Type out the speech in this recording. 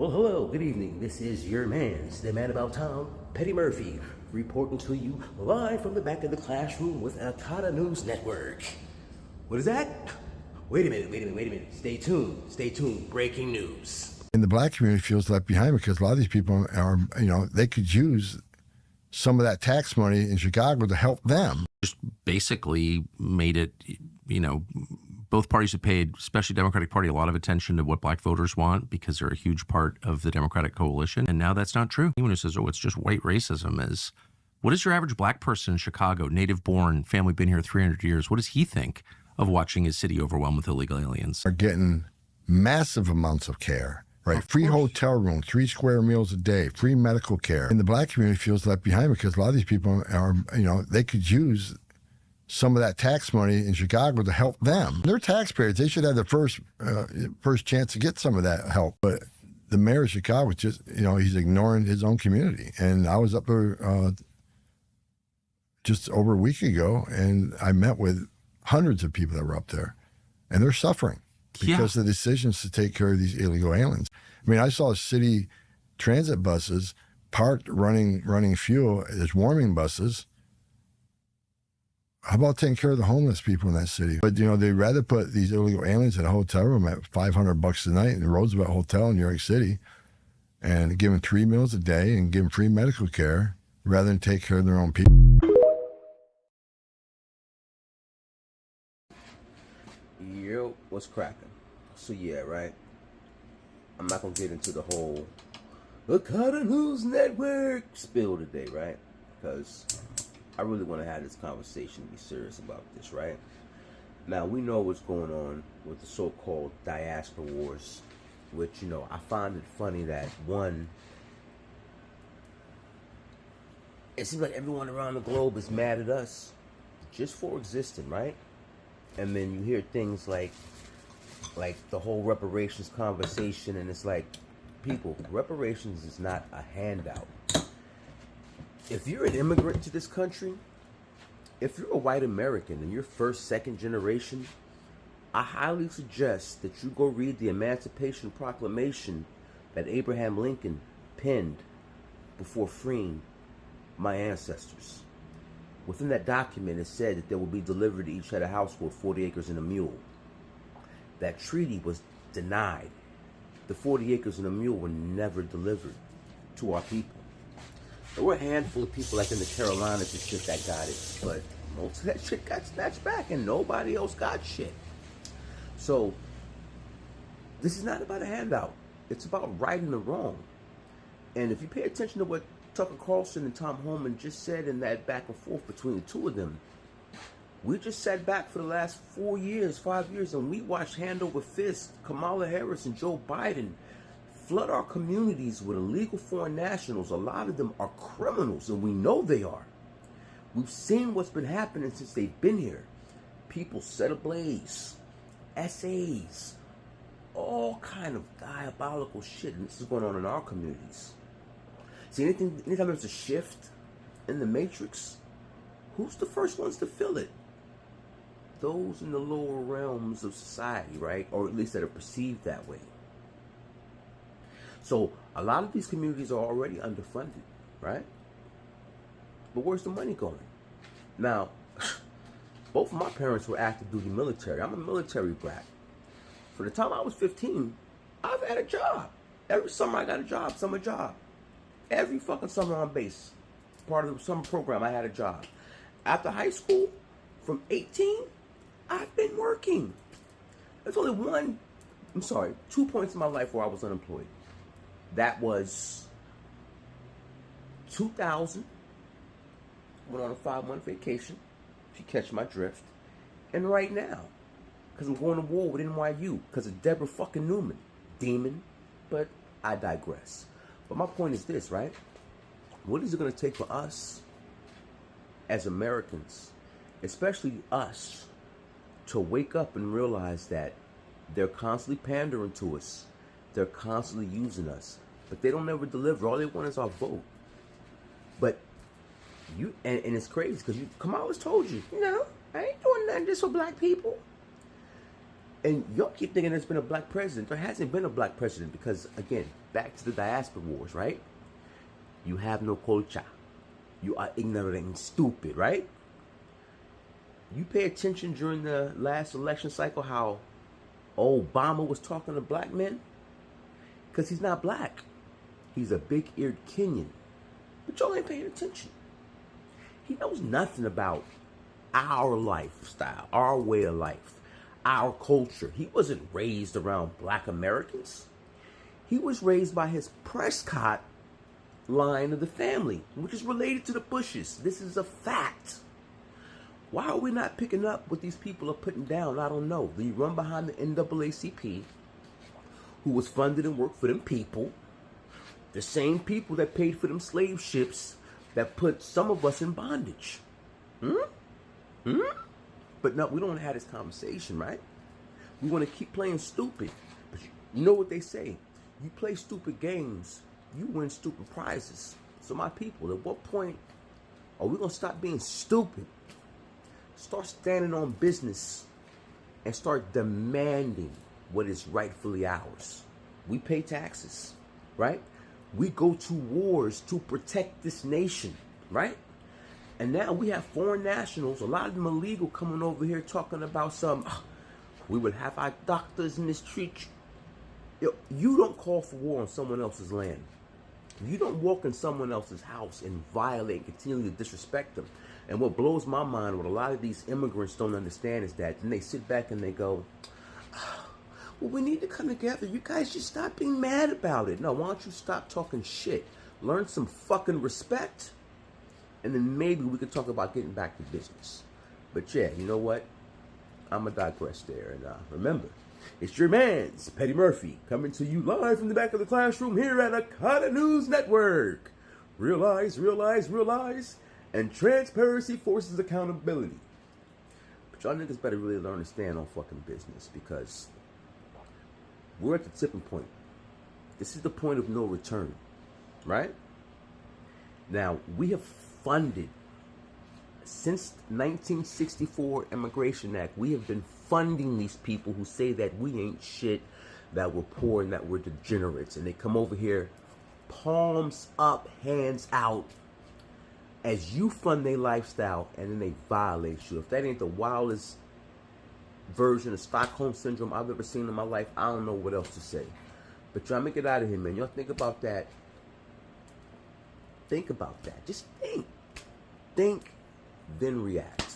Well, hello, good evening. This is your man's, the man about town, Petty Murphy, reporting to you live from the back of the classroom with Akata News Network. What is that? Wait a minute. Stay tuned. Breaking news. And the black community feels left behind because a lot of these people are, they could use some of that tax money in Chicago to help them. Just basically made it, both parties have paid, especially Democratic Party, a lot of attention to what black voters want because they're a huge part of the Democratic coalition. And now that's not true. Anyone who says, it's just white racism is, what is your average black person in Chicago, native born, family been here 300 years? What does he think of watching his city overwhelmed with illegal aliens? Are getting massive amounts of care. Right, free hotel room, 3 square meals a day, free medical care. And the black community feels left behind because a lot of these people are, they could use some of that tax money in Chicago to help them. They're taxpayers. They should have the first chance to get some of that help. But the mayor of Chicago just, he's ignoring his own community. And I was up there just over a week ago, and I met with hundreds of people that were up there, and they're suffering because of the decisions to take care of these illegal aliens. I mean, I saw city transit buses parked running fuel as warming buses. How about taking care of the homeless people in that city? But, they'd rather put these illegal aliens in a hotel room at $500 a night in the Roosevelt Hotel in New York City and give them 3 meals a day and give them free medical care rather than take care of their own people. Yo, what's cracking? So right, I'm not gonna get into the whole Akata News Network spill today, right? Because I really want to have this conversation, be serious about this, right? Now, we know what's going on with the so-called diaspora wars, which, I find it funny that, one, it seems like everyone around the globe is mad at us just for existing, right? And then you hear things like the whole reparations conversation, and it's like, people, reparations is not a handout. If you're an immigrant to this country, if you're a white American and you're first, second generation, I highly suggest that you go read the Emancipation Proclamation that Abraham Lincoln penned before freeing my ancestors. Within that document, it said that there will be delivered to each head a house worth 40 acres and a mule. That treaty was denied. The 40 acres and a mule were never delivered to our people. There were a handful of people, like in the Carolinas and shit, that got it, but most of that shit got snatched back and nobody else got shit. So, this is not about a handout. It's about righting the wrong. And if you pay attention to what Tucker Carlson and Tom Homan just said in that back and forth between the two of them, we just sat back for the last 4 years, 5 years, and we watched hand over fist Kamala Harris and Joe Biden flood our communities with illegal foreign nationals. A lot of them are criminals, and we know they are. We've seen what's been happening since they've been here. People set ablaze, essays, all kind of diabolical shit, and this is going on in our communities. See, anytime there's a shift in the matrix, who's the first ones to feel it? Those in the lower realms of society, right? Or at least that are perceived that way. So a lot of these communities are already underfunded, right? But where's the money going? Now, both of my parents were active duty military. I'm a military brat. For the time I was 15, I've had a job. Every summer I got a job, summer job. Every fucking summer on base, part of the summer program, I had a job. After high school, from 18, I've been working. There's only 2 points in my life where I was unemployed. That was 2000, went on a 5-month vacation, if you catch my drift. And right now, because I'm going to war with NYU, because of Deborah fucking Newman. Demon, but I digress. But my point is this, right? What is it going to take for us as Americans, especially us, to wake up and realize that they're constantly pandering to us. They're constantly using us. But they don't ever deliver. All they want is our vote. But and it's crazy because Kamala's told you, I ain't doing nothing just for black people. And y'all keep thinking there's been a black president. There hasn't been a black president because, again, back to the diaspora wars, right? You have no culture. You are ignorant and stupid, right? You pay attention during the last election cycle how Obama was talking to black men? Because he's not black. He's a big-eared Kenyan. But y'all ain't paying attention. He knows nothing about our lifestyle, our way of life, our culture. He wasn't raised around black Americans. He was raised by his Prescott line of the family, which is related to the Bushes. This is a fact. Why are we not picking up what these people are putting down? I don't know. You run behind the NAACP, who was funded and worked for them people, the same people that paid for them slave ships that put some of us in bondage. But no, we don't want to have this conversation, right? We want to keep playing stupid. But you know what they say? You play stupid games, you win stupid prizes. So my people, at what point are we going to stop being stupid? Start standing on business and start demanding what is rightfully ours. We pay taxes, right? We go to wars to protect this nation, right? And now we have foreign nationals, a lot of them illegal, coming over here talking about we would have our doctors mistreat you. You don't call for war on someone else's land. You don't walk in someone else's house and violate and continue to disrespect them. And what blows my mind, what a lot of these immigrants don't understand is that then they sit back and they go, well, we need to come together. You guys just stop being mad about it. No, why don't you stop talking shit? Learn some fucking respect. And then maybe we could talk about getting back to business. But yeah, you know what? I'm going to digress there. And remember, it's your man's Petty Murphy coming to you live from the back of the classroom here at Akata News Network. Realize, realize, realize. And transparency forces accountability. But y'all niggas better really learn to stand on fucking business because we're at the tipping point. This is the point of no return, right? Now, we have funded, since 1964 Immigration Act, we have been funding these people who say that we ain't shit, that we're poor, and that we're degenerates. And they come over here, palms up, hands out, as you fund their lifestyle, and then they violate you. If that ain't the wildest version of Stockholm Syndrome I've ever seen in my life, I don't know what else to say. But y'all make it out of here, man. Y'all think about that. Think about that. Just think. Think, then react.